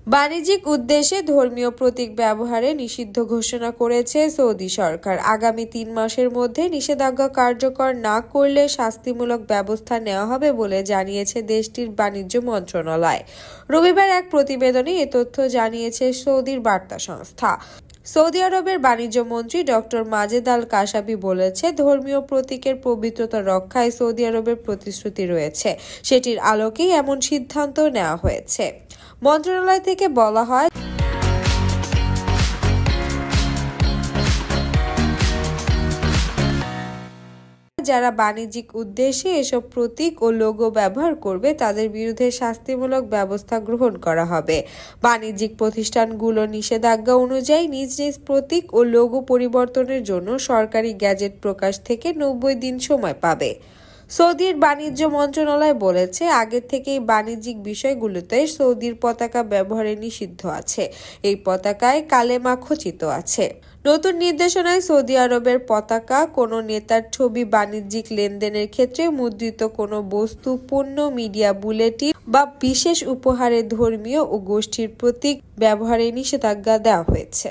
বাণিজ্যিক উদ্দেশ্যে ধর্মীয় প্রতীক ব্যবহারে নিষিদ্ধ ঘোষণা করেছে সৌদি সরকার। আগামী ৩ মাসের মধ্যে নিষেধাজ্ঞা কার্যকর না করলে শাস্তিমূলক ব্যবস্থা নেওয়া হবে বলে জানিয়েছে দেশটির বাণিজ্য মন্ত্রণালয়। রবিবার এক প্রতিবেদনে এ তথ্য জানিয়েছে সৌদির বার্তা সংস্থা। সৌদি আরবের বাণিজ্য মন্ত্রী ডক্টর মাজেদ আল কাসাবি বলেছে, ধর্মীয় প্রতীকের পবিত্রতা রক্ষায় সৌদি আরবের প্রতিশ্রুতি রয়েছে। সেটির আলোকেই এমন সিদ্ধান্ত নেওয়া হয়েছে। মন্ত্রণালয় থেকে বলা হয়, যারা বাণিজ্যিক উদ্দেশ্যে এসব প্রতীক ও লোগো ব্যবহার করবে তাদের বিরুদ্ধে শাস্তিমূলক ব্যবস্থা গ্রহণ করা হবে। বাণিজ্যিক প্রতিষ্ঠানগুলো নিষেধাজ্ঞা অনুযায়ী নিজ নিজ প্রতীক ও লোগো পরিবর্তনের জন্য সরকারি গ্যাজেট প্রকাশ থেকে 90 দিন সময় পাবে। সৌদির বাণিজ্য মন্ত্রণালয় বলেছে, আগের থেকেই বাণিজ্যিক বিষয়গুলোতে সৌদির পতাকা ব্যবহারে নিষিদ্ধ আছে। এই পতাকায় কালেমা খচিত আছে। নতুন নির্দেশনায় সৌদি আরবের পতাকা, কোনো নেতার ছবি, বাণিজ্যিক লেনদেনের ক্ষেত্রে মুদ্রিত কোনো বস্তু, পণ্য, মিডিয়া বুলেটিন বা বিশেষ উপহারে ধর্মীয় ও গোষ্ঠীর প্রতীক ব্যবহারে নিষেধাজ্ঞা দেওয়া হয়েছে।